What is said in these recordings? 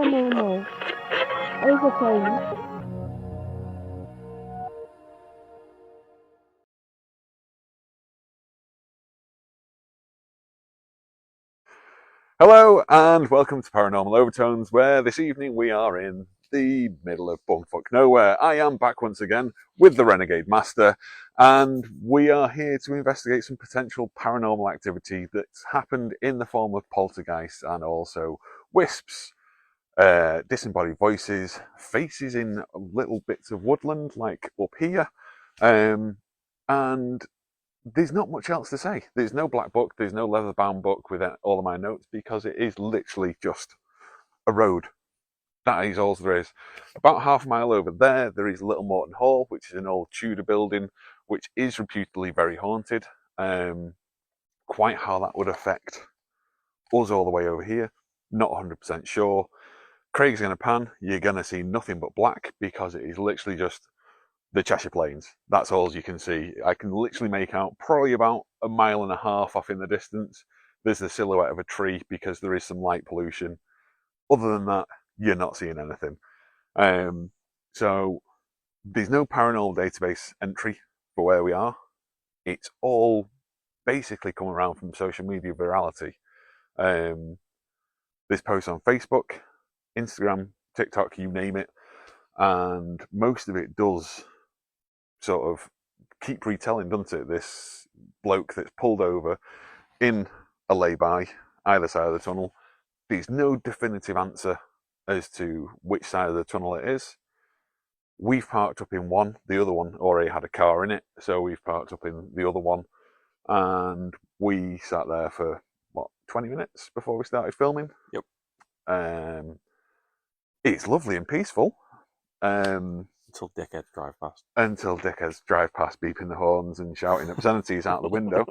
Paranormal. Overtones. Hello and welcome to Paranormal Overtones, where this evening we are in the middle of bumfuck nowhere. I am back once again with the Renegade Master, and we are here to investigate some potential paranormal activity that's happened in the form of poltergeists and also wisps, disembodied voices, faces in little bits of woodland like up here, and there's not much else to say. There's no black book, there's no leather bound book with all of my notes, because it is literally just a road. That is all there is. About half a mile over there, there is Little Morton Hall, which is an old Tudor building, which is reputedly very haunted. Quite how that would affect us all the way over here, not 100% sure. Craig's going to pan, you're going to see nothing but black, because it is literally just the Cheshire Plains. That's all you can see. I can literally make out probably about a mile and a half off in the distance. There's the silhouette of a tree because there is some light pollution. Other than that, you're not seeing anything. So there's no paranormal database entry for where we are. It's all basically come around from social media virality. There's posts on Facebook, Instagram, TikTok, you name it. And most of it does sort of keep retelling, doesn't it? This bloke that's pulled over in a lay-by either side of the tunnel. There's no definitive answer as to which side of the tunnel it is. We've parked up in one. The other one already had a car in it, so we've parked up in the other one, and we sat there for 20 minutes before we started filming. Yep. It's lovely and peaceful. Until dickheads drive past. Beeping the horns and shouting obscenities out the window.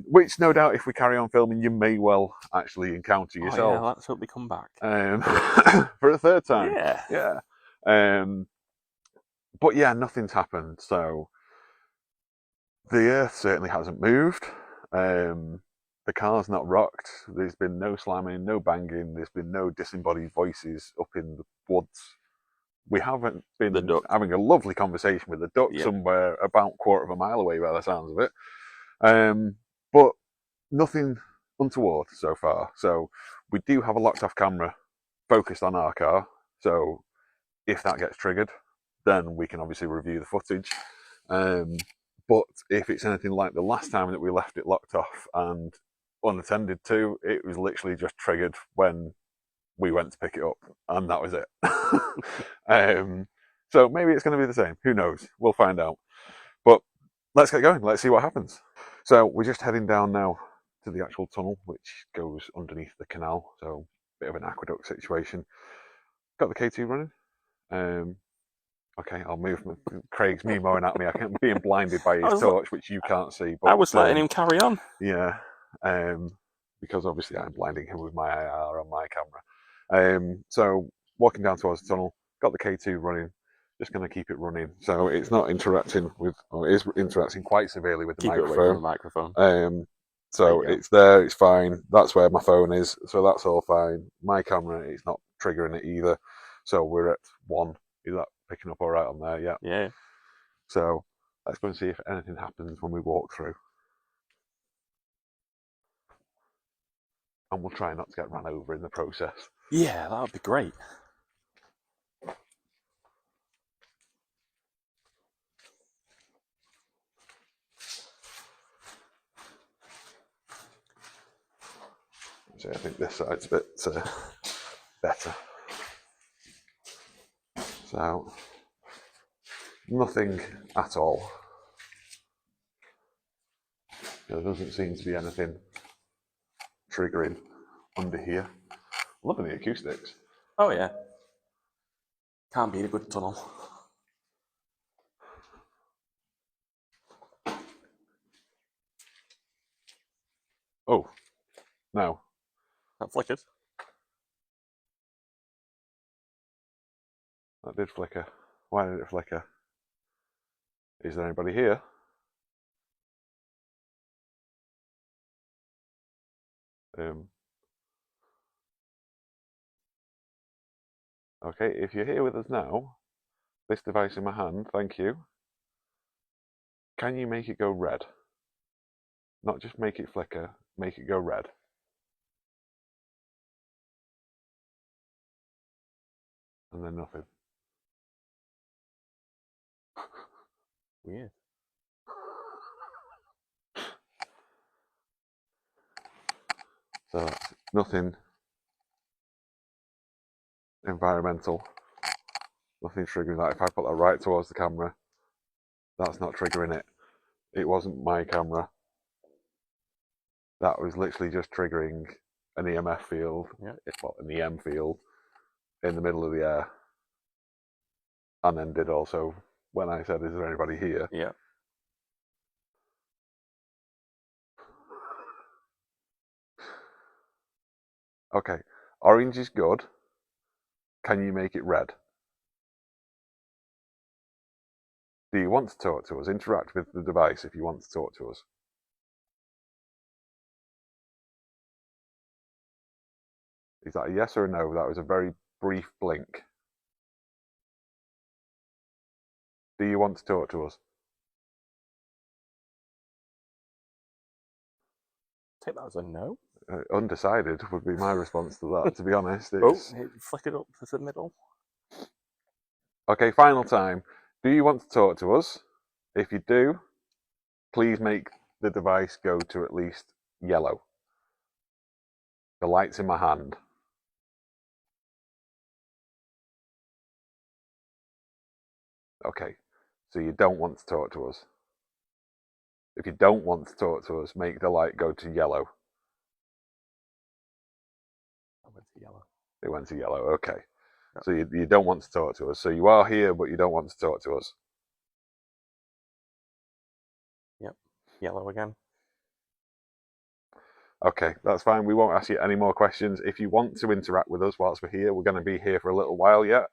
Which, no doubt, if we carry on filming, you may well actually encounter yourself. Yeah, let's hope we come back. For a third time. Yeah. But yeah, nothing's happened. So the earth certainly hasn't moved. The car's not rocked. There's been no slamming, no banging. There's been no disembodied voices up in the woods. We haven't been having a lovely conversation with the duck somewhere about a quarter of a mile away by the sounds of it. But nothing untoward so far. So we do have a locked off camera focused on our car. So if that gets triggered, then we can obviously review the footage. But if it's anything like the last time that we left it locked off and unattended to, it was literally just triggered when we went to pick it up, and that was it. So maybe it's going to be the same. Who knows? We'll find out. But let's get going. Let's see what happens. So we're just heading down now to the actual tunnel, which goes underneath the canal. So a bit of an aqueduct situation. Got the K2 running. Okay, I'll move. Craig's memoing at me. I'm being blinded by his torch, which you can't see. But I was letting him carry on. Yeah. Because obviously I'm blinding him with my IR on my camera. So walking down towards the tunnel, got the K2 running, just going to keep it running. So it's not interacting with, or it is interacting quite severely with the keep microphone. It away from the microphone. So it's there, it's fine. That's where my phone is, so that's all fine. My camera is not triggering it either. So we're at 1. Is that picking up all right on there? Yeah. So let's go and see if anything happens when we walk through. And we'll try not to get run over in the process. Yeah, that would be great. So I think this side's a bit better. So nothing at all. There doesn't seem to be anything triggering under here. Loving the acoustics. Oh yeah. Can't beat a good tunnel. Oh, no. That flickered. That did flicker. Why did it flicker? Is there anybody here? Okay, if you're here with us now, this device in my hand, thank you. Can you make it go red? Not just make it flicker, make it go red. And then nothing. Weird. So that's nothing environmental. Nothing triggering that. If I put that right towards the camera, that's not triggering it. It wasn't my camera. That was literally just triggering an EMF field, well, an EM field in the middle of the air. And then did also, when I said, is there anybody here? Yeah. Okay, orange is good. Can you make it red? Do you want to talk to us? Interact with the device if you want to talk to us. Is that a yes or a no? That was a very brief blink. Do you want to talk to us? Take that as a no. Undecided would be my response to that, to be honest. Oh, it flickered up to the middle. Okay, final time. Do you want to talk to us? If you do, please make the device go to at least yellow. The light's in my hand. Okay, so you don't want to talk to us. If you don't want to talk to us, make the light go to yellow. I went to yellow. It went to yellow, okay. Yep. So you don't want to talk to us. So you are here, but you don't want to talk to us. Yep, yellow again. Okay, that's fine. We won't ask you any more questions. If you want to interact with us whilst we're here, we're going to be here for a little while yet.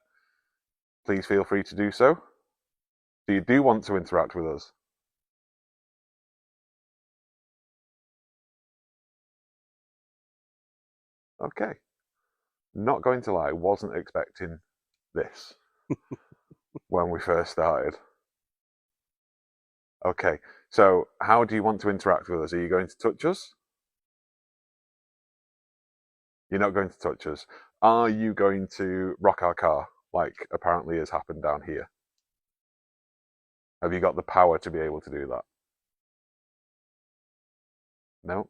Please feel free to do so. So you do want to interact with us? Okay. Not going to lie, wasn't expecting this when we first started. Okay, so how do you want to interact with us? Are you going to touch us? You're not going to touch us. Are you going to rock our car, like apparently has happened down here? Have you got the power to be able to do that? No?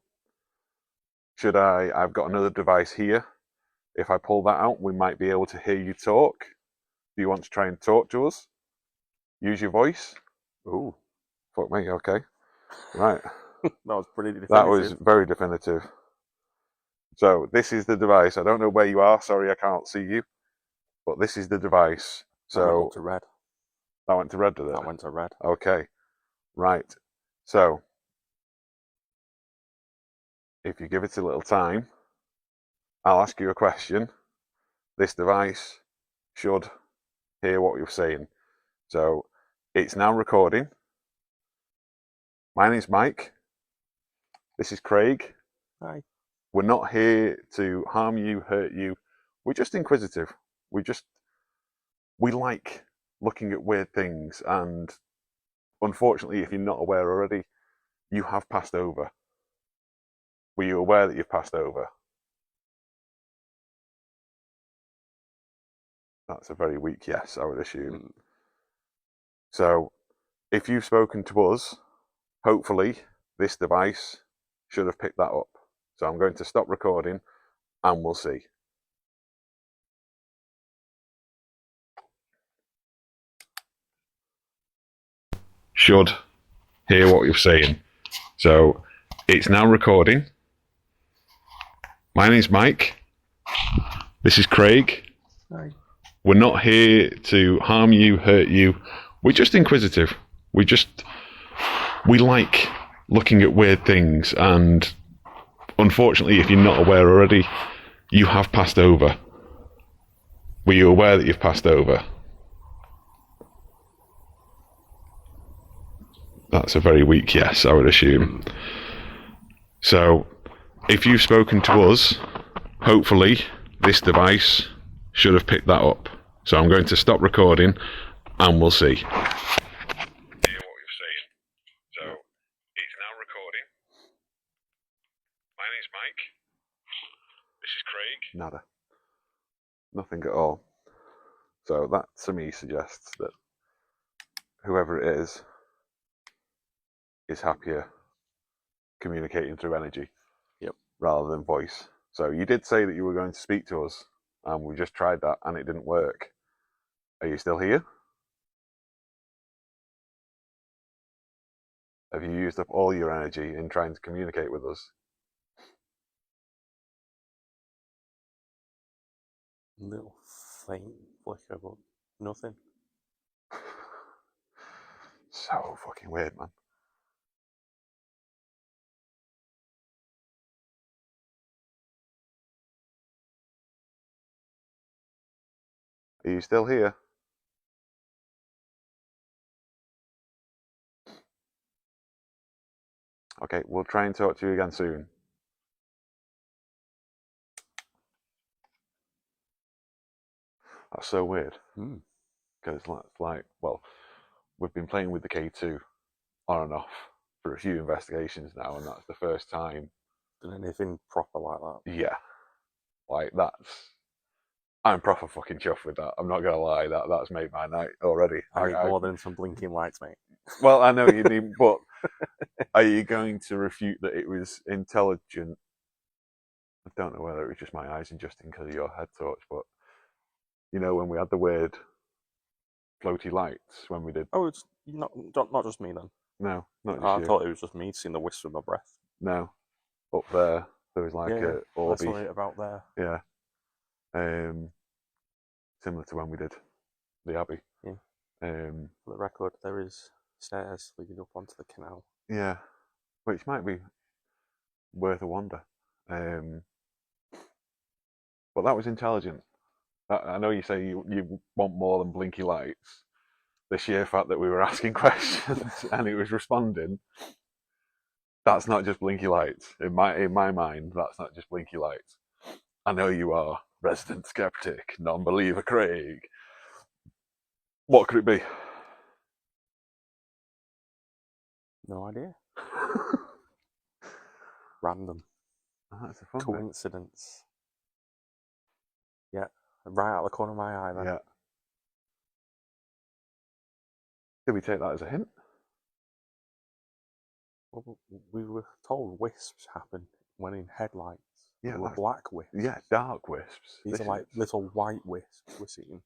Should I've got another device here. If I pull that out, we might be able to hear you talk. Do you want to try and talk to us? Use your voice? Ooh, fuck me, okay. Right. That was pretty definitive. That was very definitive. So this is the device. I don't know where you are. Sorry, I can't see you. But this is the device. So that went to red. That went to red, did it? That went to red. Okay. Right. So if you give it a little time, I'll ask you a question. This device should hear what you're saying. So it's now recording. My name's Mike. This is Craig. Hi. We're not here to harm you, hurt you. We're just inquisitive. We like looking at weird things, and unfortunately, if you're not aware already, you have passed over. Were you aware that you've passed over? That's a very weak yes, I would assume. So, if you've spoken to us, hopefully this device should have picked that up. So I'm going to stop recording and we'll see. Should hear what you're saying. So it's now recording. My name's Mike. This is Craig. Hi. We're not here to harm you, hurt you. We're just inquisitive. We like looking at weird things, and unfortunately, if you're not aware already, you have passed over. Were you aware that you've passed over? That's a very weak yes, I would assume. So, if you've spoken to us, hopefully this device should have picked that up. So I'm going to stop recording and we'll see. Hear what you're saying. So it's now recording. My name's Mike. This is Craig. Nada. Nothing at all. So that to me suggests that whoever it is happier communicating through energy. Yep. Rather than voice. So you did say that you were going to speak to us, and we just tried that and it didn't work. Are you still here? Have you used up all your energy in trying to communicate with us? Little faint flicker, but nothing. So fucking weird, man. Are you still here? Okay, we'll try and talk to you again soon. That's so weird. Because it's like, well, we've been playing with the K2 on and off for a few investigations now, and that's the first time. Done anything proper like that? Yeah. Like, I'm proper fucking chuffed with that. I'm not gonna lie, that's made my night already. I need more than some blinking lights, mate. Well, I know you need, but are you going to refute that it was intelligent? I don't know whether it was just my eyes adjusting because of your head torch, but you know when we had the weird floaty lights when we did. Oh, it's not just me then. No, not just I you. thought it was just me seeing the wisp of my breath. No, up there was like a I orby. saw it about there. Yeah, similar to when we did the Abbey. Yeah. For the record, there is stairs leading up onto the canal. Yeah, which might be worth a wander. But that was intelligent. I know you say you want more than blinky lights. The sheer fact that we were asking questions and it was responding, that's not just blinky lights. In my mind, that's not just blinky lights. I know you are resident skeptic, non-believer Craig. What could it be? No idea. Random. Oh, that's a fun coincidence. Yeah, right out of the corner of my eye then. Yeah. Did we take that as a hint? Well, we were told wisps happen when in headlights. Yeah, they were black wisps. Yeah, dark wisps. These are like little white wisps we're seeing.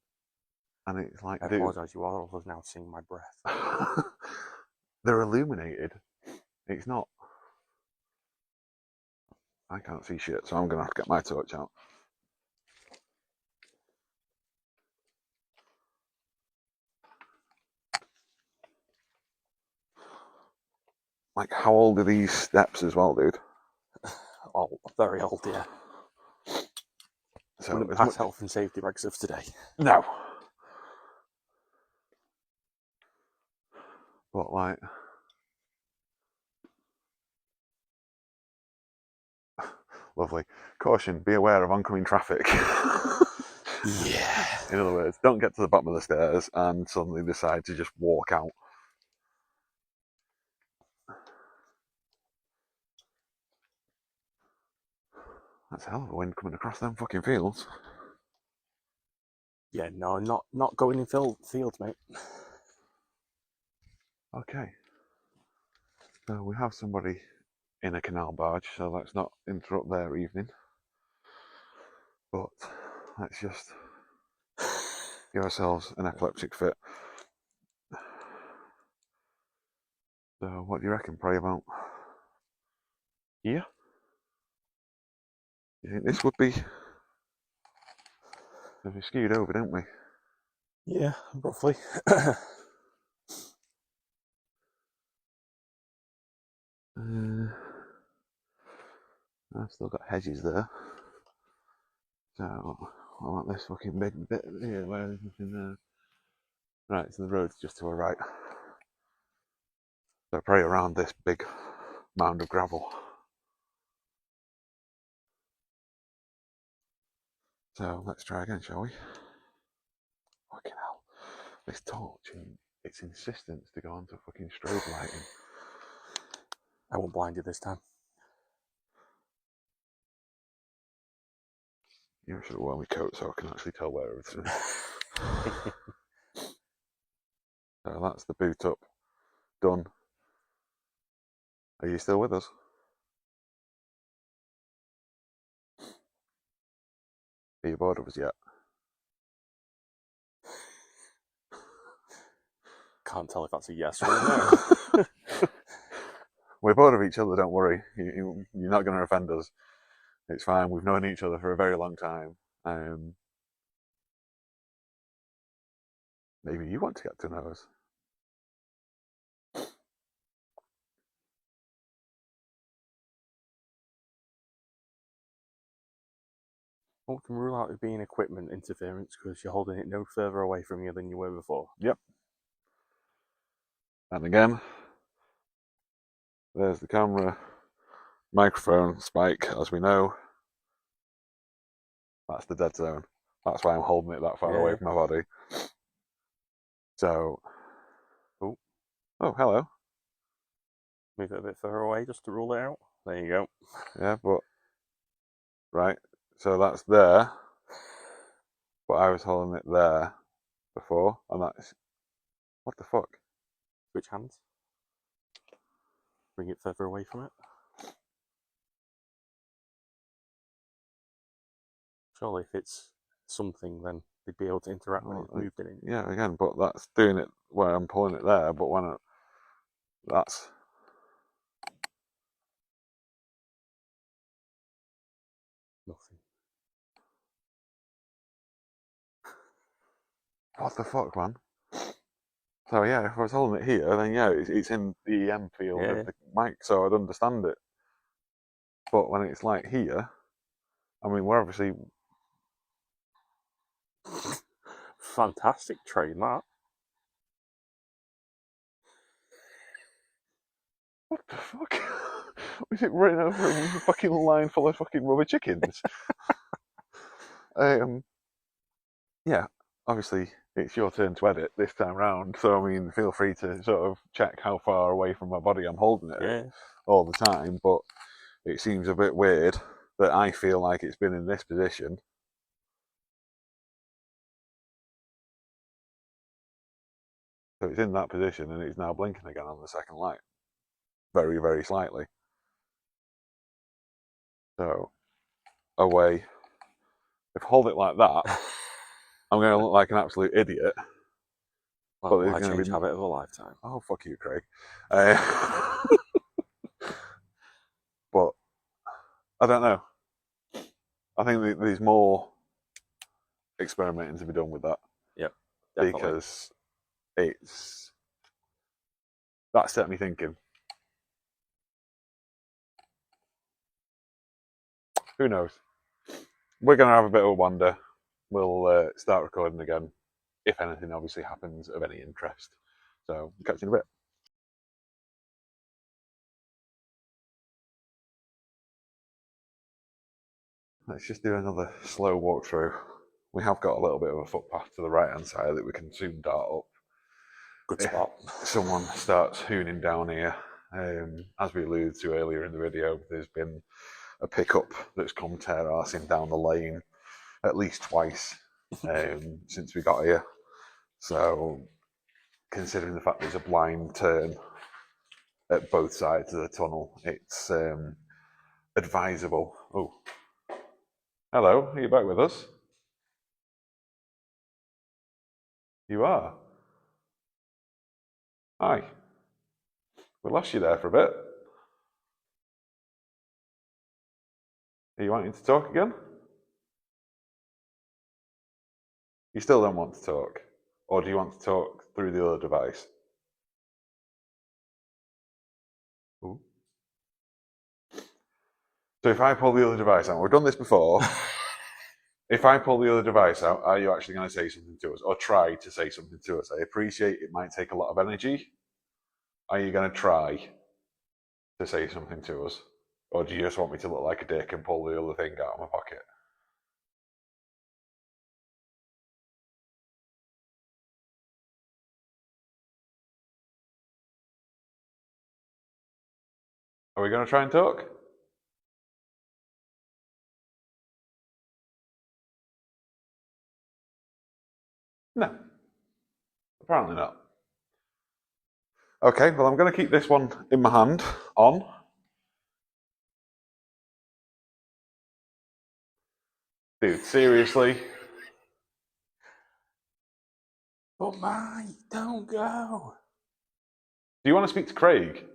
And it's like, I apologise, you are also now seeing my breath. They're illuminated. It's not. I can't see shit, so I'm going to have to get my torch out. Like, how old are these steps as well, dude? Old, very old, yeah. So wouldn't pass health and safety regs of today. No. But like, lovely. Caution, be aware of oncoming traffic. Yeah. In other words, don't get to the bottom of the stairs and suddenly decide to just walk out. That's a hell of a wind coming across them fucking fields. Yeah, no, not going in fields, mate. Okay. So we have somebody in a canal barge, so let's not interrupt their evening. But let's just give ourselves an epileptic fit. So what do you reckon, pray about? Yeah? You think this would be... We skewed over, didn't we? Yeah, roughly. I've still got hedges there. So I want this fucking big bit here where there's nothing there. Right, so the road's just to our right. So pray around this big mound of gravel. So let's try again, shall we? This torch and its insistence to go onto fucking strobe lighting. I won't blind you this time. You should have worn my coat so I can actually tell where everything is. So that's the boot up done. Are you still with us? Are you bored of us yet? Can't tell if that's a yes or a no. We're bored of each other, don't worry. You're not going to offend us. It's fine. We've known each other for a very long time. Maybe you want to get to know us. Well, we can rule out it being equipment interference because you're holding it no further away from you than you were before. Yep. And again, there's the camera, microphone, spike, as we know. That's the dead zone. That's why I'm holding it that far away from my body. So, oh, hello. Move it a bit further away just to rule it out. There you go. Yeah, but, right, so that's there, but I was holding it there before, and that's, what the fuck? Switch hands. Bring it further away from it. Surely if it's something, then they'd be able to interact when it's moved in. Yeah, again, but that's doing it where I'm pulling it there, but when that's... Nothing. What the fuck, man? So yeah, if I was holding it here, then yeah, it's in the EM field of the mic, so I'd understand it. But when it's like here, I mean, we're obviously... Fantastic train, that. What the fuck? Was it running over a fucking line full of fucking rubber chickens? Yeah, obviously it's your turn to edit this time round, so I mean, feel free to sort of check how far away from my body I'm holding it all the time, but it seems a bit weird that I feel like it's been in this position. So it's in that position and it's now blinking again on the second light. Very, very slightly. So, away. If I hold it like that, I'm going to look like an absolute idiot. Well, I change habit of a lifetime. Oh, fuck you, Craig. But I don't know. I think there's more experimenting to be done with that. Yep, definitely. Because that set me thinking. Who knows? We're going to have a bit of a wander. We'll start recording again, if anything obviously happens of any interest. So, catch you in a bit. Let's just do another slow walkthrough. We have got a little bit of a footpath to the right hand side that we can soon dart up. Good spot. If someone starts hooning down here, as we alluded to earlier in the video, there's been a pickup that's come tear-arsing down the lane at least twice since we got here. So, considering the fact there's a blind turn at both sides of the tunnel, it's advisable. Oh, hello, are you back with us? You are? Hi. We lost you there for a bit. Are you wanting to talk again? You still don't want to talk? Or do you want to talk through the other device? Ooh. So if I pull the other device out, we've done this before. If I pull the other device out, are you actually going to say something to us? Or try to say something to us? I appreciate it might take a lot of energy. Are you going to try to say something to us? Or do you just want me to look like a dick and pull the other thing out of my pocket? Are we going to try and talk? No. Apparently not. Okay, well, I'm going to keep this one in my hand, on. Dude, seriously? But mate, don't go. Do you want to speak to Craig?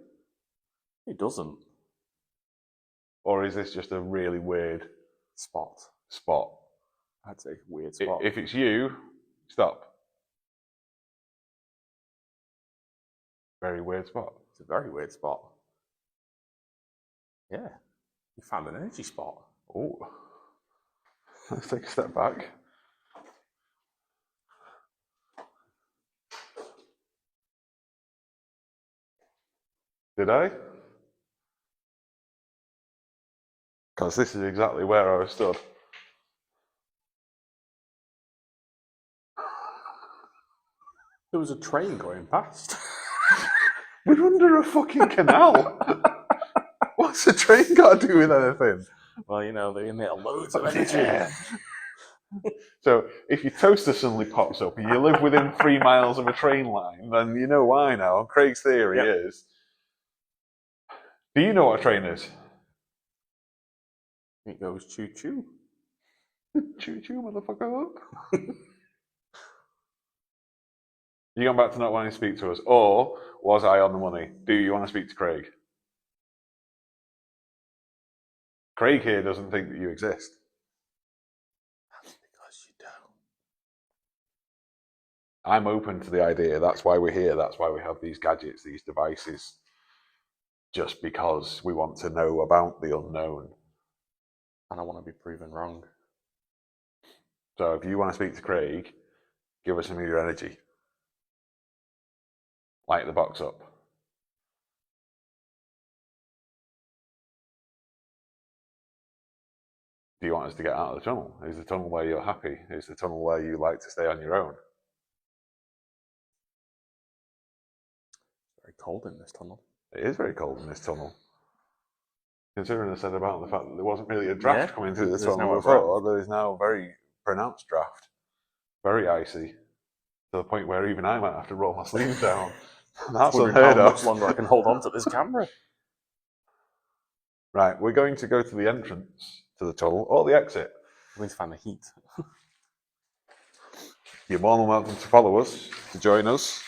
He doesn't. Or is this just a really weird Spot. I'd say weird spot. If it's you, stop. Very weird spot. It's a very weird spot. Yeah. You found an energy spot. Oh. Let's take a step back. Did I? Because this is exactly where I was stood. There was a train going past. We're under a fucking canal. What's a train got to do with anything? Well, you know, they emit loads of energy. Yeah. So if your toaster suddenly pops up and you live within 3 miles of a train line, then you know why now. Craig's theory is... Do you know what a train is? It goes choo-choo. Choo-choo, motherfucker. You going back to not wanting to speak to us? Or was I on the money? Do you want to speak to Craig? Craig here doesn't think that you exist. That's because you don't. I'm open to the idea. That's why we're here. That's why we have these gadgets, these devices. Just because we want to know about the unknown. And I want to be proven wrong. So if you want to speak to Craig, give us some of your energy. Light the box up. Do you want us to get out of the tunnel? Is the tunnel where you're happy? Is the tunnel where you like to stay on your own? It's very cold in this tunnel. It is very cold in this tunnel. Considering I said about the fact that there wasn't really a draft coming through the tunnel before, there is now a very pronounced draft. Very icy. To the point where even I might have to roll my sleeves down. That's unheard of. How much longer I can hold on to this camera. Right, we're going to go to the entrance to the tunnel, or the exit. I'm going to find the heat. You're more than welcome to follow us, to join us.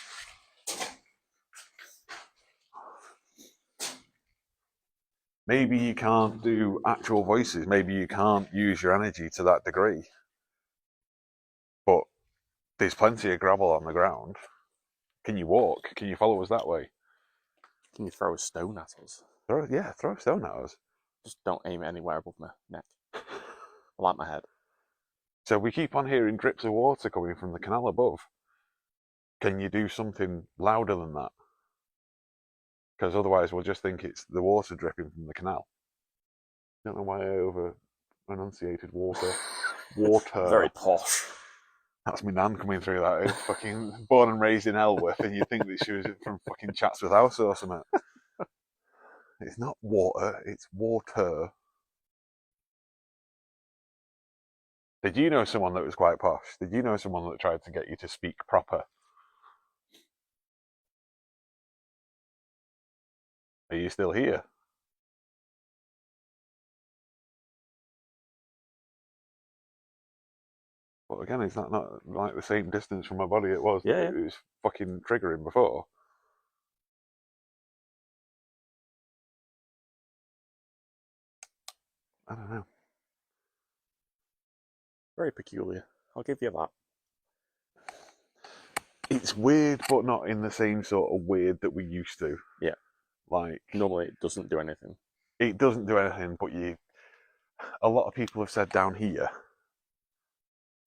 Maybe you can't do actual voices. Maybe you can't use your energy to that degree. But there's plenty of gravel on the ground. Can you walk? Can you follow us that way? Can you throw a stone at us? Throw a stone at us. Just don't aim it anywhere above my neck. I like my head. So we keep on hearing drips of water coming from the canal above. Can you do something louder than that? Because otherwise we'll just think it's the water dripping from the canal. Don't know why I over-enunciated water. Water. Very posh. That's my nan coming through that. Who's fucking born and raised in Elworth, and you think that she was from fucking Chatsworth House or something. It's not water, it's water. Did you know someone that was quite posh? Did you know someone that tried to get you to speak proper? Are you still here? But again, it's not like the same distance from my body it was. Yeah. It was fucking triggering before. I don't know. Very peculiar. I'll give you that. It's weird, but not in the same sort of weird that we used to. Yeah. Like, normally it doesn't do anything. It doesn't do anything, but a lot of people have said down here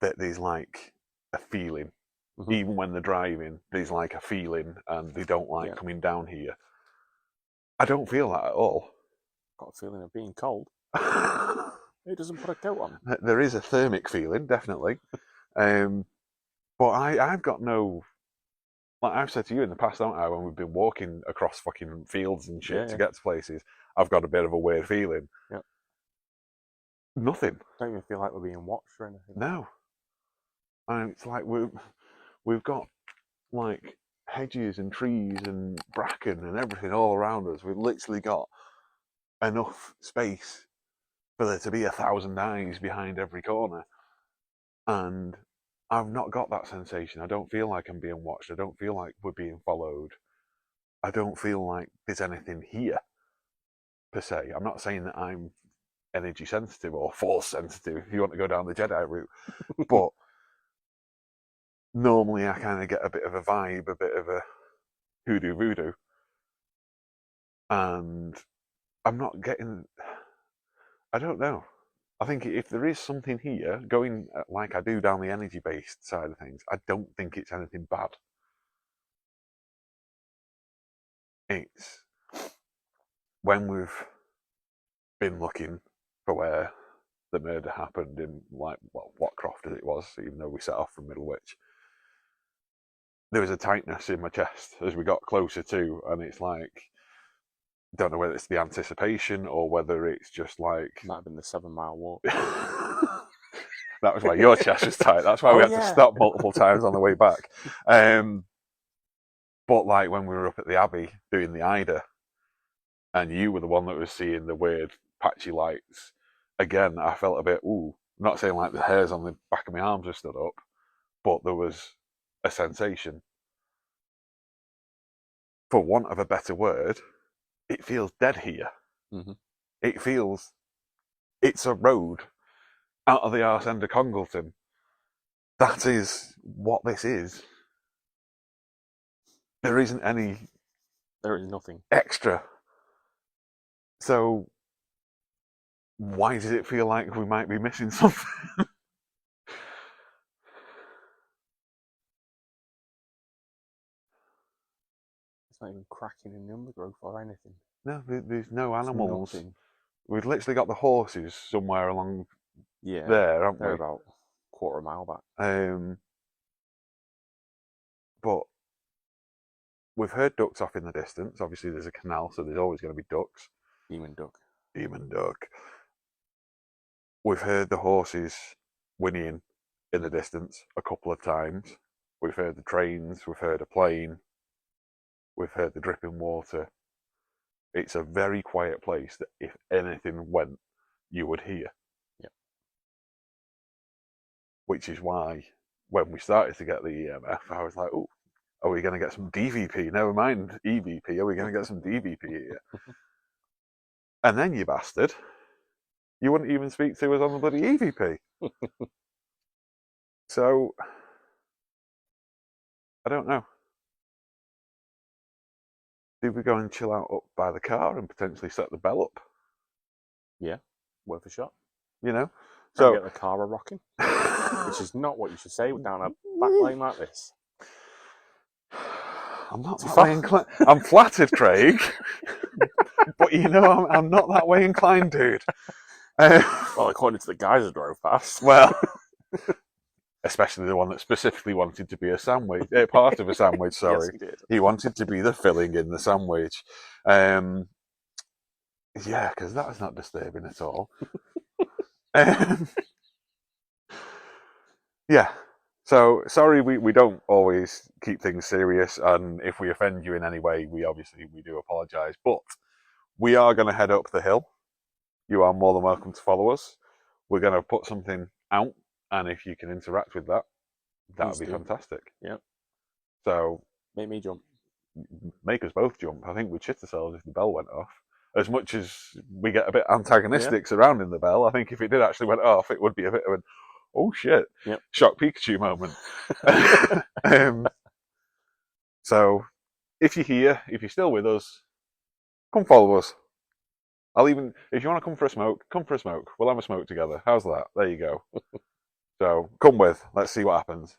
that there's like a feeling. Mm-hmm. Even when they're driving, there's like a feeling and they don't like coming down here. I don't feel that at all. Got a feeling of being cold. Who doesn't put a coat on? There is a thermic feeling, definitely. But I've got no... Like I've said to you in the past, haven't I, when we've been walking across fucking fields and shit to get to places, I've got a bit of a weird feeling. Yep. Nothing. Don't even feel like we're being watched or anything. No. And it's like we've got like hedges and trees and bracken and everything all around us. We've literally got enough space for there to be 1,000 eyes behind every corner. And I've not got that sensation. I don't feel like I'm being watched. I don't feel like we're being followed. I don't feel like there's anything here, per se. I'm not saying that I'm energy sensitive or force sensitive, if you want to go down the Jedi route. But normally I kind of get a bit of a vibe, a bit of a hoodoo voodoo. And I'm not getting... I don't know. I think if there is something here, going like I do down the energy-based side of things, I don't think it's anything bad. It's when we've been looking for where the murder happened in, like, well, what croft as it was, even though we set off from Middlewich, there was a tightness in my chest as we got closer to, and it's like, don't know whether it's the anticipation or whether it's just like... Might have been the 7-mile walk. That was why your chest was tight. That's why we had to stop multiple times on the way back. But like when we were up at the Abbey doing the Ida, and you were the one that was seeing the weird patchy lights, again, I felt a bit, ooh, I'm not saying like the hairs on the back of my arms have stood up, but there was a sensation. For want of a better word, it feels dead here. Mm-hmm. It feels... It's a road out of the arse end of Congleton. That is what this is. There isn't any... There is nothing extra. So why does it feel like we might be missing something? It's not even cracking in the undergrowth or anything. No, there's no animals. Nothing. We've literally got the horses somewhere along Yeah, there, haven't they're we? about a quarter mile back. But we've heard ducks off in the distance. Obviously, there's a canal, so there's always going to be ducks. Demon duck. Demon duck. We've heard the horses whinnying in the distance a couple of times. We've heard the trains. We've heard a plane. We've heard the dripping water. It's a very quiet place that if anything went, you would hear. Yep. Which is why when we started to get the EMF, I was like, oh, are we going to get some DVP? Never mind EVP, are we going to get some DVP here? And then, you bastard, you wouldn't even speak to us on the bloody EVP. So, I don't know. Did we go and chill out up by the car and potentially set the bell up? Yeah, worth a shot. You know? So get the car a rocking, which is not what you should say down a back lane like this. I'm not that way inclined. I'm flattered, Craig. But you know, I'm not that way inclined, dude. Well, according to the guys that drove past. Well, especially the one that specifically wanted to be a sandwich, part of a sandwich, sorry. Yes, he did. He wanted to be the filling in the sandwich. Yeah, because that's not disturbing at all. Yeah. So, sorry, we don't always keep things serious, and if we offend you in any way, we do apologise. But we are going to head up the hill. You are more than welcome to follow us. We're going to put something out, and if you can interact with that, that would be fantastic. Yeah. So, make me jump. Make us both jump. I think we'd shit ourselves if the bell went off. As much as we get a bit antagonistic surrounding the bell, I think if it did actually went off, it would be a bit of an, oh shit, shock Pikachu moment. So, if you're here, if you're still with us, come follow us. If you want to come for a smoke, come for a smoke. We'll have a smoke together. How's that? There you go. So, come with. Let's see what happens.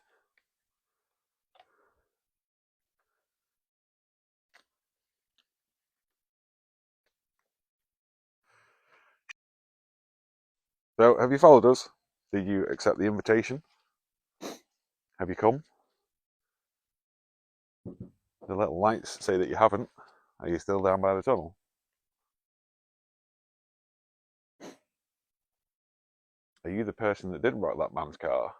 So, have you followed us? Did you accept the invitation? Have you come? The little lights say that you haven't. Are you still down by the tunnel? Are you the person that did rock that man's car?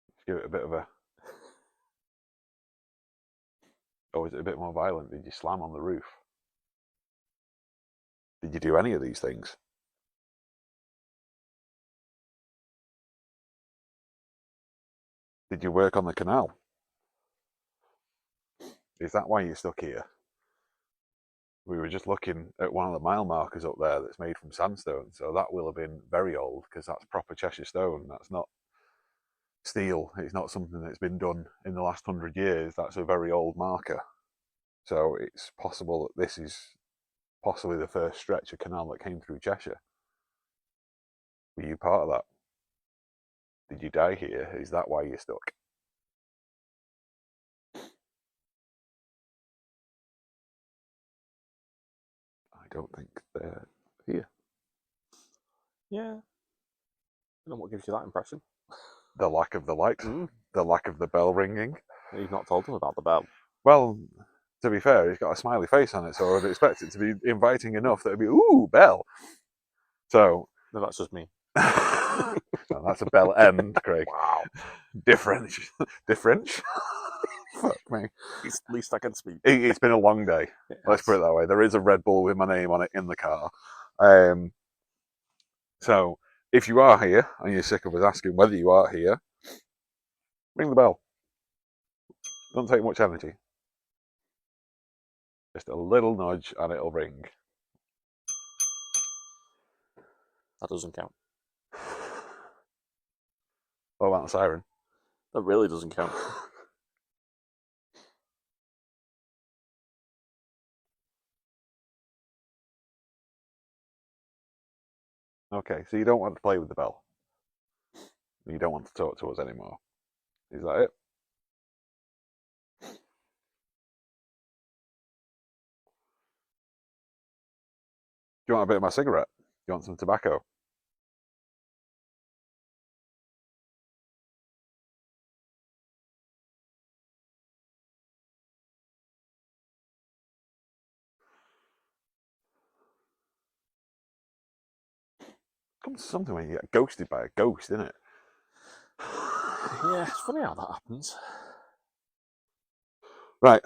Let's give it a bit of a... Or is it a bit more violent? Did you slam on the roof? Did you do any of these things? Did you work on the canal? Is that why you're stuck here? We were just looking at one of the mile markers up there that's made from sandstone, so that will have been very old because that's proper Cheshire stone. That's not steel. It's not something that's been done in the last 100 years. That's a very old marker. So it's possible that this is possibly the first stretch of canal that came through Cheshire. Were you part of that? Did you die here? Is that why you're stuck? I don't think they're here. Yeah. I don't know what gives you that impression. The lack of the light, the lack of the bell ringing. You've not told them about the bell. Well, to be fair, he's got a smiley face on it, so I'd expect it to be inviting enough that it'd be, ooh, bell. So... No, that's just me. No, that's a bell end, Craig. Wow. Different. Fuck me. At least I can speak. It's been a long day. Let's put it that way. There is a Red Bull with my name on it in the car. So, if you are here, and you're sick of us asking whether you are here, ring the bell. Don't take much energy. Just a little nudge and it'll ring. That doesn't count. What about the siren? That really doesn't count. Okay, so you don't want to play with the bell. You don't want to talk to us anymore. Is that it? Do you want a bit of my cigarette? Do you want some tobacco? Comes to something when you get ghosted by a ghost, isn't it? Yeah, it's funny how that happens. Right.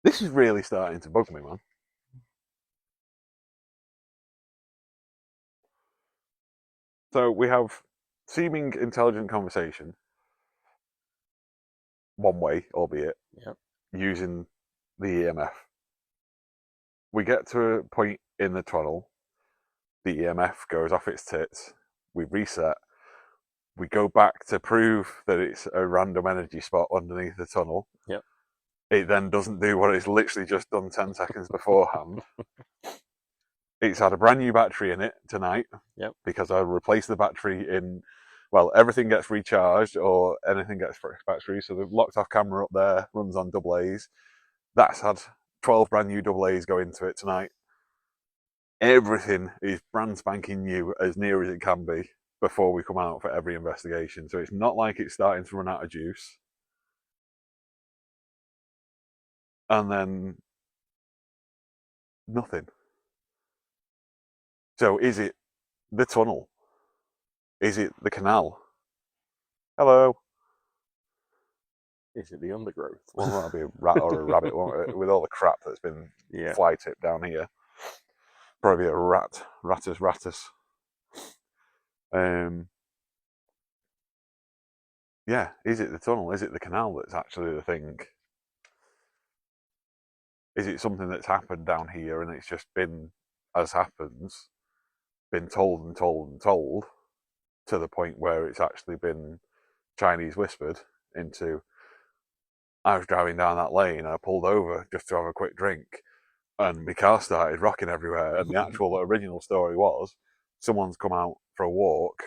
This is really starting to bug me, man. So we have seeming intelligent conversation, one way, albeit, using the EMF. We get to a point in the tunnel, the EMF goes off its tits, we reset, we go back to prove that it's a random energy spot underneath the tunnel. Yep. It then doesn't do what it's literally just done 10 seconds beforehand. It's had a brand new battery in it tonight. Yep. Because I replaced the battery in, well, everything gets recharged or anything gets fresh battery. So the locked off camera up there runs on AA's. That's had 12 brand new AA's go into it tonight. Everything is brand spanking new as near as it can be before we come out for every investigation. So it's not like it's starting to run out of juice. And then nothing. So is it the tunnel? Is it the canal? Hello? Is it the undergrowth? Well, that'll be a rat or a rabbit, won't it? With all the crap that's been fly tipped down here. Probably a rat. Rattus. Yeah, is it the tunnel? Is it the canal that's actually the thing? Is it something that's happened down here and it's just been, as happens, been told and told and told to the point where it's actually been Chinese whispered into... I was driving down that lane and I pulled over just to have a quick drink and my car started rocking everywhere, and the actual original story was someone's come out for a walk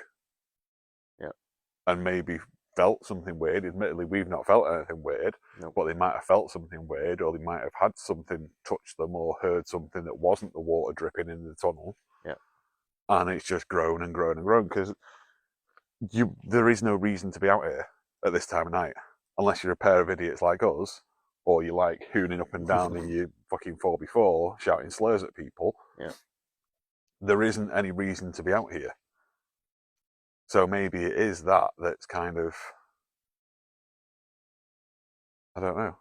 and maybe felt something weird. Admittedly, we've not felt anything weird, but they might have felt something weird, or they might have had something touch them or heard something that wasn't the water dripping in the tunnel. And it's just grown and grown and grown because there is no reason to be out here at this time of night unless you're a pair of idiots like us, or you like hooning up and down in your fucking 4x4 shouting slurs at people. there isn't any reason to be out here. So maybe it is that's kind of, I don't know.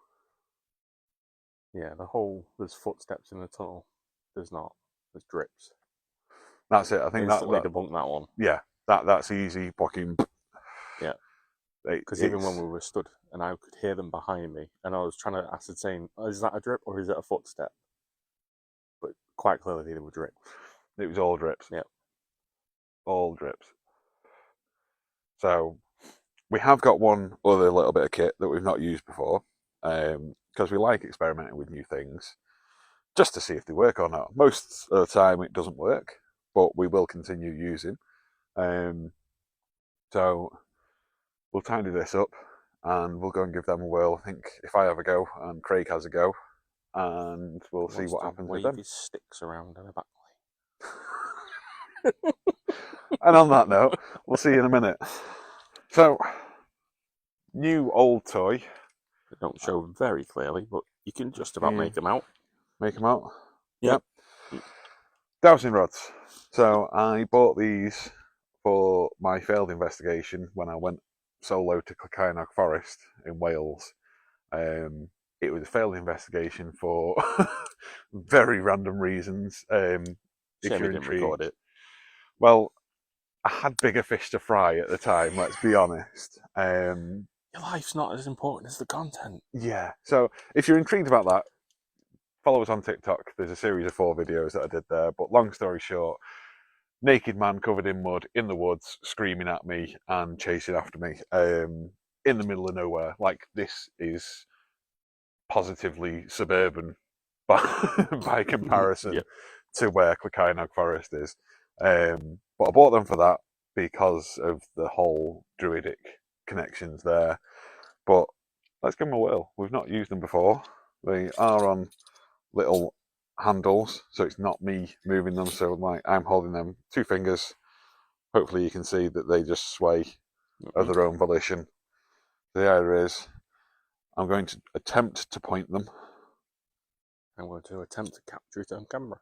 Yeah, there's footsteps in the tunnel. There's not. There's drips. That's it. I think Instantly debunk that one. Yeah, that's easy. Fucking. Yeah. Because even when we were stood and I could hear them behind me, and I was trying to ascertain, is that a drip or is it a footstep? But quite clearly they were drips. It was all drips. Yeah. All drips. So we have got one other little bit of kit that we've not used before, because we like experimenting with new things, just to see if they work or not. Most of the time it doesn't work, but we will continue using. So we'll tidy this up and we'll go and give them a whirl. I think if I have a go and Craig has a go, and we'll see what happens with them. Wave his sticks around in a back lane. And on that note, we'll see you in a minute. So, new old toy. They don't show very clearly, but you can just about make them out. Make them out? Yep. Dowsing rods. So I bought these for my failed investigation when I went solo to Congleton Forest in Wales. It was a failed investigation for very random reasons. If you're didn't record it. Well, I had bigger fish to fry at the time, let's be honest. Your life's not as important as the content. Yeah. So if you're intrigued about that, follow us on TikTok. There's a series of 4 videos that I did there. But long story short, naked man covered in mud in the woods, screaming at me and chasing after me in the middle of nowhere. Like, this is positively suburban by comparison to where Congleton Forest is. But I bought them for that because of the whole druidic connections there. But let's give them a whirl. We've not used them before. They are on little handles, so it's not me moving them. So like, I'm holding them 2 fingers. Hopefully you can see that they just sway of their own volition. The idea is I'm going to attempt to point them. I'm going to attempt to capture it on camera.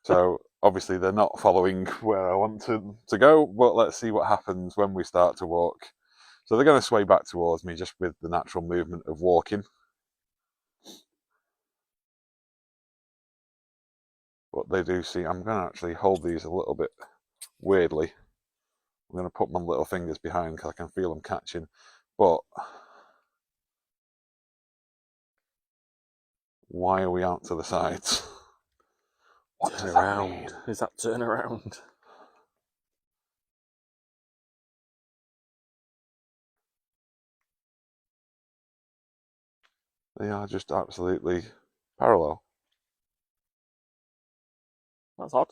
So obviously they're not following where I want to go, but let's see what happens when we start to walk. So they're going to sway back towards me just with the natural movement of walking. But they do see, I'm going to actually hold these a little bit weirdly. I'm going to put my little fingers behind because I can feel them catching. But why are we out to the sides? What turn around. Is that turn around? They are just absolutely parallel. That's odd,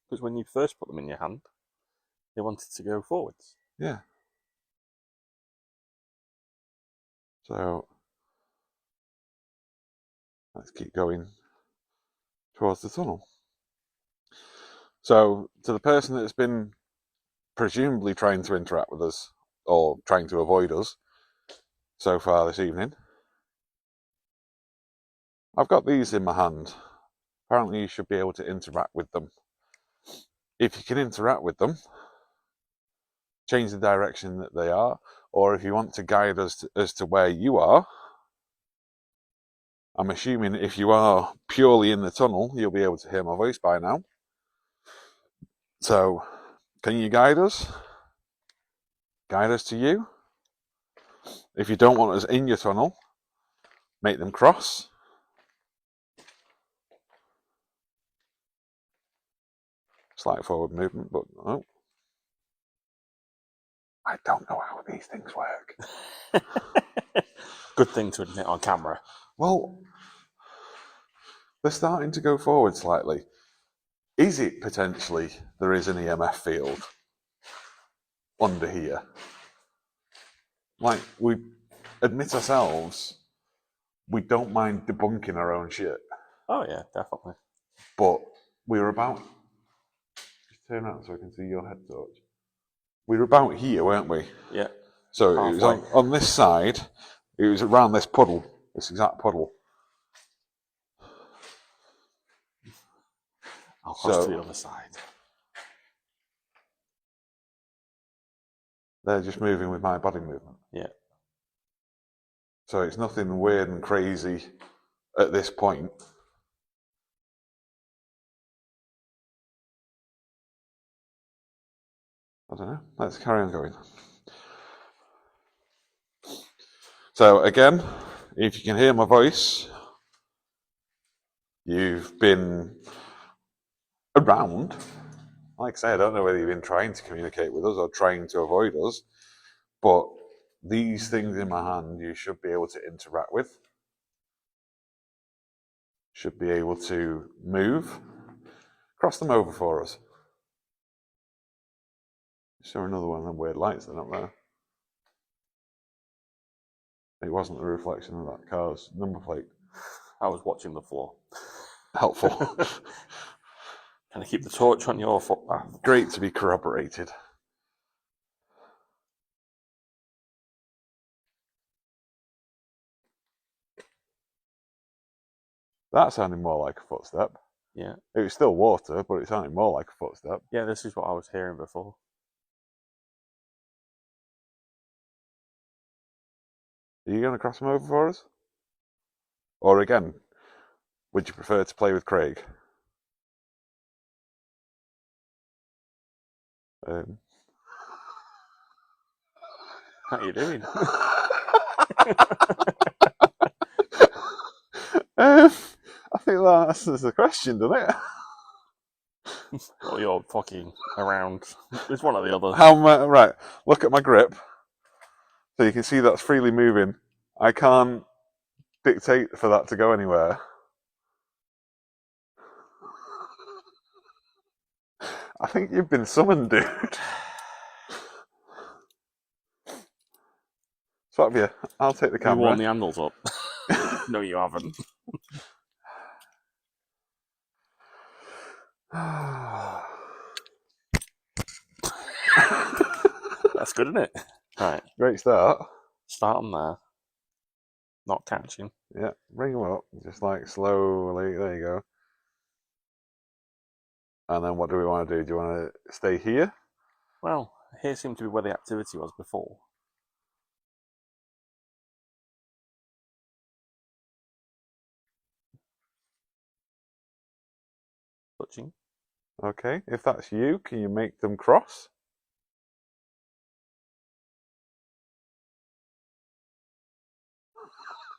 because when you first put them in your hand, they wanted to go forwards. Yeah. So let's keep going towards the tunnel. So to the person that's been presumably trying to interact with us or trying to avoid us so far this evening, I've got these in my hand. Apparently you should be able to interact with them. If you can interact with them, change the direction that they are, or if you want to guide us as to where you are, I'm assuming if you are purely in the tunnel, you'll be able to hear my voice by now. So, can you guide us? Guide us to you? If you don't want us in your tunnel, make them cross. Slight forward movement, but oh. I don't know how these things work. Good thing to admit on camera. Well, they're starting to go forward slightly. Is it potentially there is an EMF field under here? Like, we admit ourselves, we don't mind debunking our own shit. Oh yeah, definitely. But we were about... Just turn around so I can see your head torch. We were about here, weren't we? Yeah. So it was on this side, it was around this puddle, this exact puddle. I'll cross to the other side. They're just moving with my body movement. Yeah. So it's nothing weird and crazy at this point. I don't know. Let's carry on going. So again, if you can hear my voice, you've been around. Like I say, I don't know whether you've been trying to communicate with us or trying to avoid us, but these things in my hand you should be able to interact with. Should be able to move. Cross them over for us. Show another one of them weird lights that are up there. It wasn't the reflection of that car's number plate. I was watching the floor. Helpful. Can I keep the torch on your footpath? Great to be corroborated. That sounded more like a footstep. Yeah. It was still water, but it sounded more like a footstep. Yeah, this is what I was hearing before. Are you going to cross them over for us? Or again, would you prefer to play with Craig? How are you doing? I think that answers the question, doesn't it? Well, you're fucking around. It's one or the other. Right, look at my grip. So you can see that's freely moving. I can't dictate for that to go anywhere. I think you've been summoned, dude. Swap you. I'll take the camera. You warm the handles up. No, you haven't. That's good, isn't it? Right. Great start. Start on there. Not catching. Yeah, bring them up. Just like slowly. There you go. And then what do we want to do? Do you want to stay here? Well, here seemed to be where the activity was before. Touching. Okay, if that's you, can you make them cross?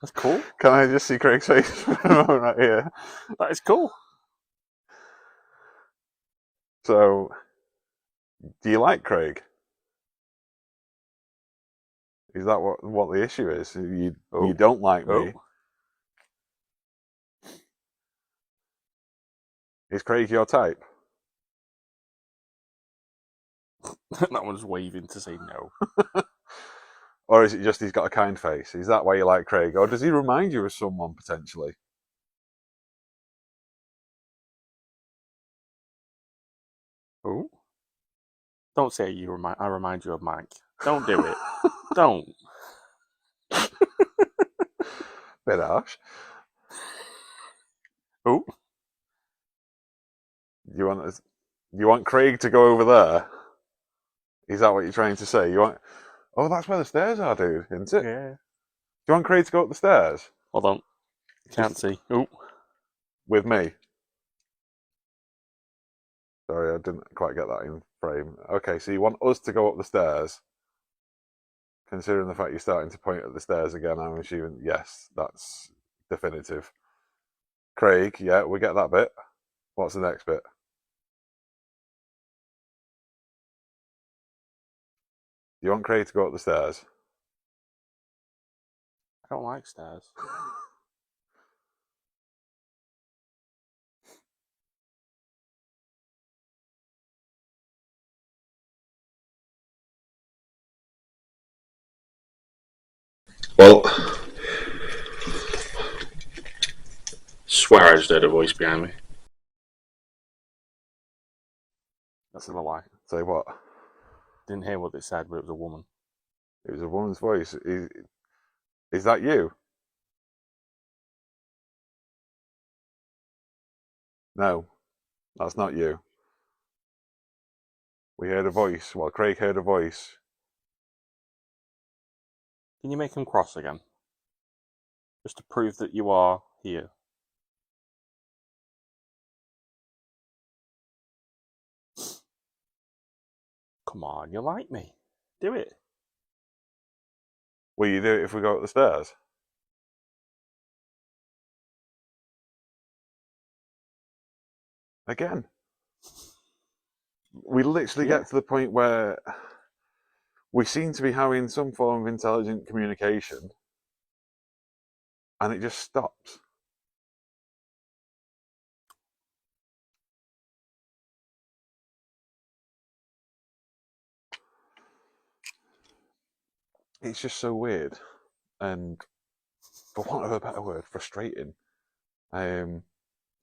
That's cool. Can I just see Craig's face for a moment right here? That is cool. So, do you like Craig? Is that what the issue is? You don't like me. Is Craig your type? That one's waving to say no. Or is it just he's got a kind face? Is that why you like Craig? Or does he remind you of someone potentially? Oh. Don't say I remind you of Mike. Don't do it. Don't. Bit harsh. Oh. You want Craig to go over there? Is that what you're trying to say? Oh, that's where the stairs are, dude, isn't it? Yeah. Do you want Craig to go up the stairs? Hold on. Can't see. Oh. With me? Sorry, I didn't quite get that in frame. Okay, so you want us to go up the stairs? Considering the fact you're starting to point at the stairs again, I'm assuming, yes, that's definitive. Craig, yeah, we get that bit. What's the next bit? You want Craig to go up the stairs? I don't like stairs. Well, swear I just heard a voice behind me. That's a lie. Say what? Didn't hear what they said, but it was a woman. It was a woman's voice. Is that you? No. That's not you. We heard a voice. Well, Craig heard a voice. Can you make him cross again? Just to prove that you are here. Come on, you like me. Do it. Will you do it if we go up the stairs? Again. We literally get to the point where we seem to be having some form of intelligent communication and it just stops. It's just so weird and, for want of a better word, frustrating.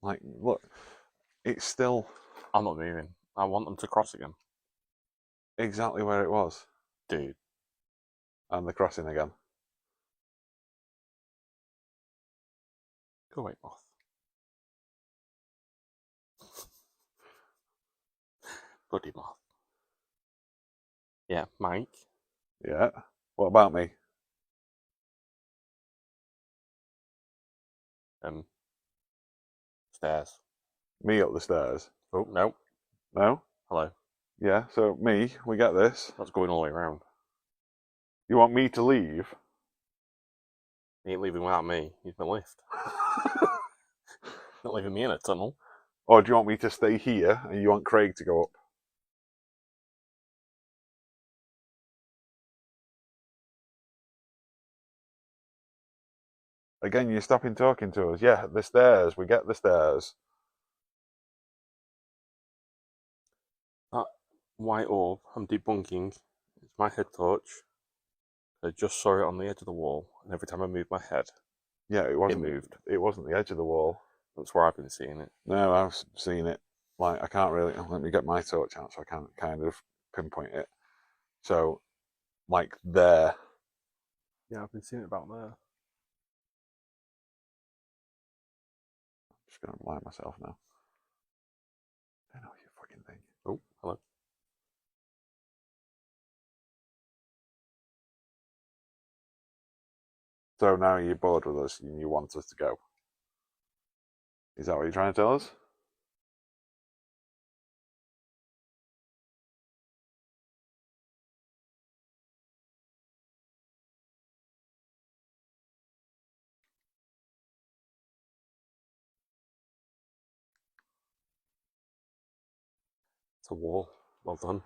Like, look, it's still I'm not moving. I want them to cross again. exactly where it was. Dude. And the crossing again. Go away, moth. Bloody moth. Yeah, Mike. Yeah. What about me? Stairs. Me up the stairs? Oh, no. No? Hello. Yeah, so me, we get this. That's going all the way around. You want me to leave? He ain't leaving without me. He's my lift. Not leaving me in a tunnel. Or do you want me to stay here and you want Craig to go up? Again, you're stopping talking to us. Yeah, the stairs. We get the stairs. That white orb I'm debunking. It's my head torch. I just saw it on the edge of the wall, and every time I moved my head, Yeah, it wasn't. it moved. It wasn't the edge of the wall. That's where I've been seeing it. No, I've seen it. Like, I can't really. Let me get my torch out so I can kind of pinpoint it. So, like there. Yeah, I've been seeing it about there. I'm just gonna blind myself now. I know you fucking thing. Oh, hello. So now you're bored with us and you want us to go. Is that what you're trying to tell us? It's a wall. Well done.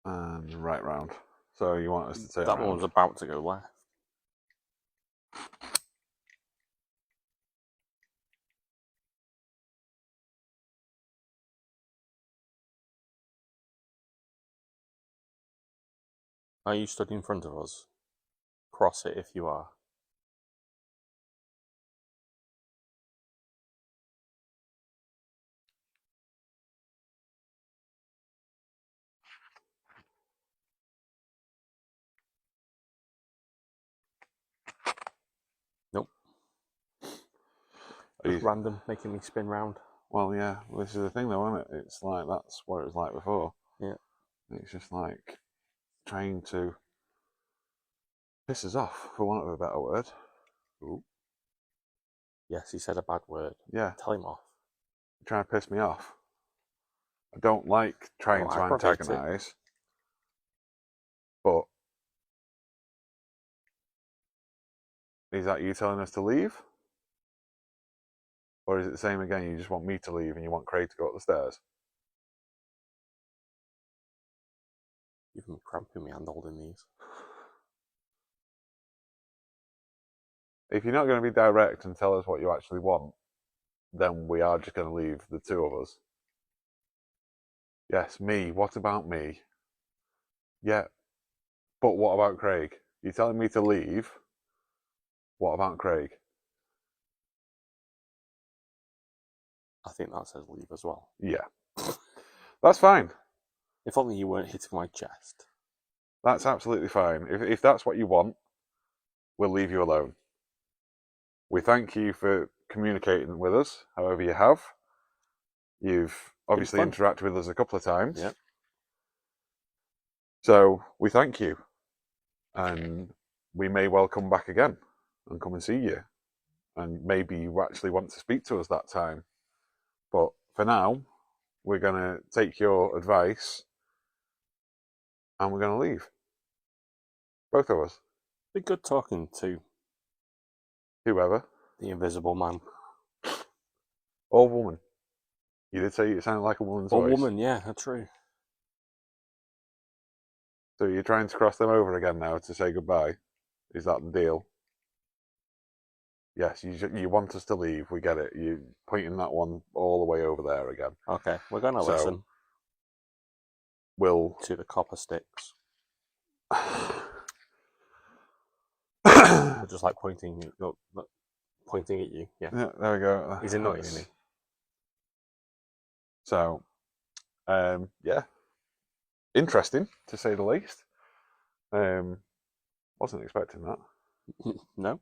And right round. So you want us to turn That around? one was about to go left. Are you stood in front of us? Cross it if you are. Nope. Just random, making me spin round. Well, yeah. This is the thing, though, isn't it? It's like that's what it was like before. Yeah. It's just like trying to piss us off, for want of a better word. Ooh. Yes, he said a bad word. Yeah. Tell him off. You're trying to piss me off. I don't like trying to antagonise, but is that you telling us to leave? Or is it the same again? You just want me to leave and you want Craig to go up the stairs? You've been cramping me hand holding these. If you're not going to be direct and tell us what you actually want, then we are just going to leave the two of us. Yes, me. What about me? Yeah, but what about Craig? You're telling me to leave. What about Craig? I think that says leave as well. Yeah. That's fine. If only you weren't hitting my chest. That's absolutely fine. If that's what you want, we'll leave you alone. We thank you for communicating with us, however you have. You've obviously interacted with us a couple of times. Yeah. So we thank you. And we may well come back again and come and see you. And maybe you actually want to speak to us that time. But for now, we're going to take your advice and we're going to leave. Both of us. Be good talking to Whoever. the invisible man. Or woman. You did say it sounded like a woman's voice. Or woman, yeah, that's true. So you're trying to cross them over again now to say goodbye? Is that the deal? Yes, you want us to leave. We get it. You're pointing that one all the way over there again. Okay, we're going to listen. We'll to the copper sticks. We're just like pointing at you. Yeah. There we go. He's annoying, isn't he? So, yeah, interesting to say the least. Wasn't expecting that. No.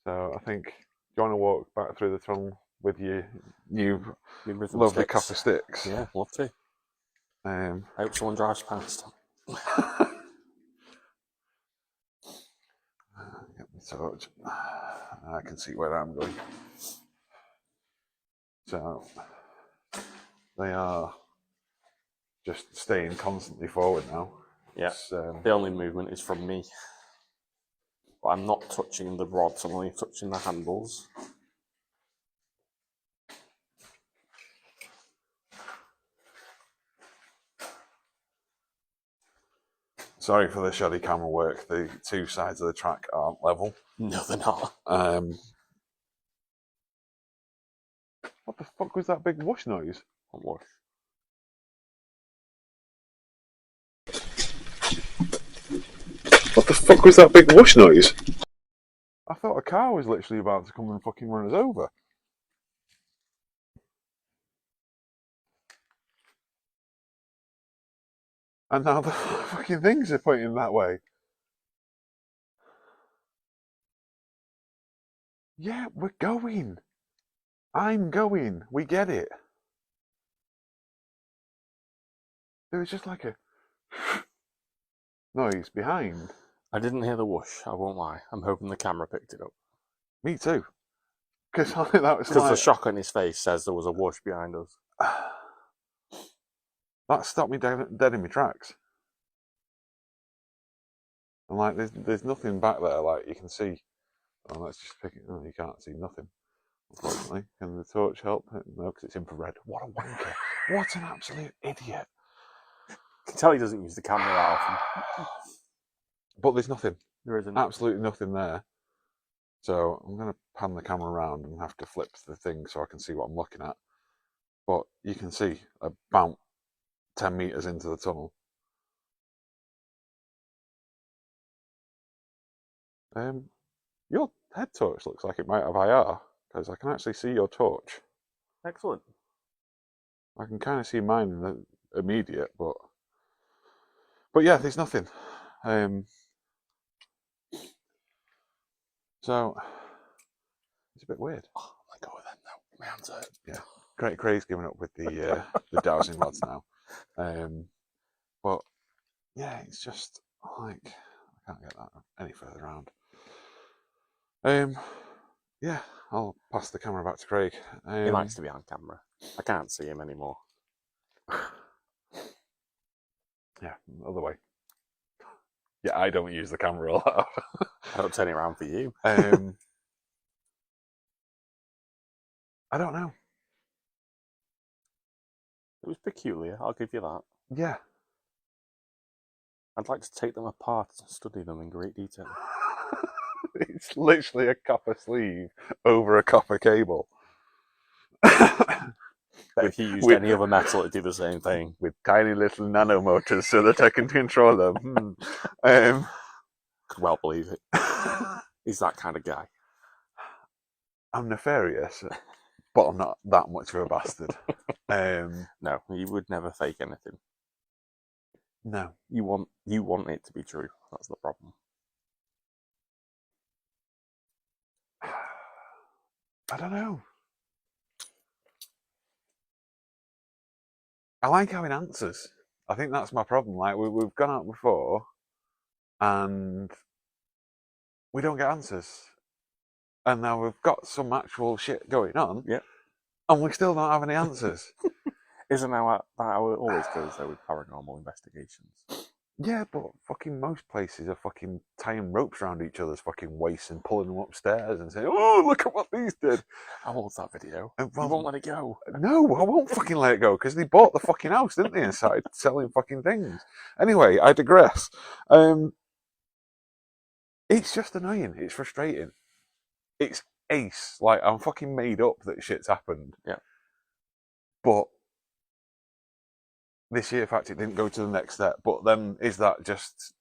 So I think, do you want to walk back through the tunnel with your new rhythm lovely sticks. copper sticks? Yeah, love to. I hope someone drives past. Get my torch. I can see where I'm going. So they are just staying constantly forward now. Yeah. The only movement is from me. But I'm not touching the rods, I'm only touching the handles. Sorry for the shoddy camera work. The two sides of the track aren't level. No, they're not. What the fuck was that big whoosh noise? What whoosh? What the fuck was that big whoosh noise? I thought a car was literally about to come and fucking run us over. And now the fucking things are pointing that way. Yeah, we're going. I'm going. We get it. There was just like a noise behind. I didn't hear the whoosh, I won't lie. I'm hoping the camera picked it up. Me too. Because that was Because like... the shock on his face says there was a whoosh behind us. That stopped me dead in my tracks. And like, there's nothing back there. Like, you can see. Oh, let's just pick it. Oh, you can't see nothing. Unfortunately, can the torch help? No, because it's infrared. What a wanker! What an absolute idiot! You can tell he doesn't use the camera that often. But there's nothing. There isn't. Absolutely nothing there. So I'm going to pan the camera around and have to flip the thing so I can see what I'm looking at. But you can see about 10 metres into the tunnel. Your head torch looks like it might have IR, because I can actually see your torch. Excellent. I can kind of see mine in the immediate, but yeah, there's nothing. So it's a bit weird. Oh, let go of them now. My hands hurt. Yeah, Craig's giving up with the dowsing rods now. But yeah, it's just like I can't get that any further around. Yeah, I'll pass the camera back to Craig. He likes to be on camera. I can't see him anymore. Yeah, other way. Yeah, I don't use the camera a lot. I don't turn it around for you. I don't know. It was peculiar, I'll give you that. Yeah. I'd like to take them apart and study them in great detail. It's literally a copper sleeve over a copper cable. But if you used any other metal, it'd do the same thing. With tiny little nanomotors so that I can control them. Could well believe it. He's that kind of guy. I'm nefarious, but I'm not that much of a bastard. No, he would never fake anything. No. You want it to be true. That's the problem. I don't know. I like having answers. I think that's my problem. Like we've gone out before, and we don't get answers. And now we've got some actual shit going on, Yeah. and we still don't have any answers. Isn't that how it always goes though with paranormal investigations? Yeah, but fucking most places are fucking tying ropes around each other's fucking waists and pulling them upstairs and saying, "Oh, look at what these did." How old's that video? And, You won't let it go. No, I won't fucking let it go because they bought the fucking house, didn't they, and started selling fucking things. Anyway, I digress. It's just annoying. It's frustrating. It's ace. Like, I'm fucking made up that shit's happened. Yeah. But the sheer fact it didn't go to the next step. But then, is that just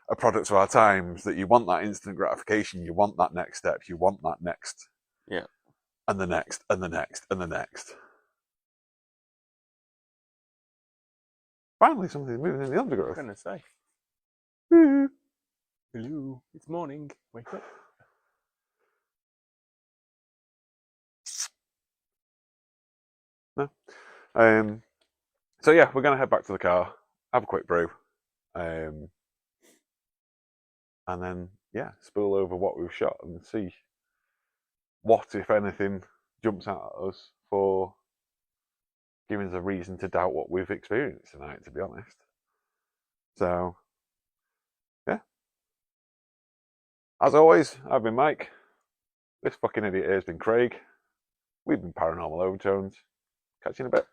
a product of our times that you want that instant gratification? You want that next step. You want that next. Yeah. And the next, and the next, and the next. Finally, something's moving in the undergrowth. I'm going to say. Hello, it's morning. Wake up. No. So yeah, we're going to head back to the car, have a quick brew, and then, yeah, spool over what we've shot and see what, if anything, jumps out at us for giving us a reason to doubt what we've experienced tonight, to be honest. So, yeah. As always, I've been Mike. This fucking idiot here has been Craig. We've been Paranormal Overtones. Catch you in a bit.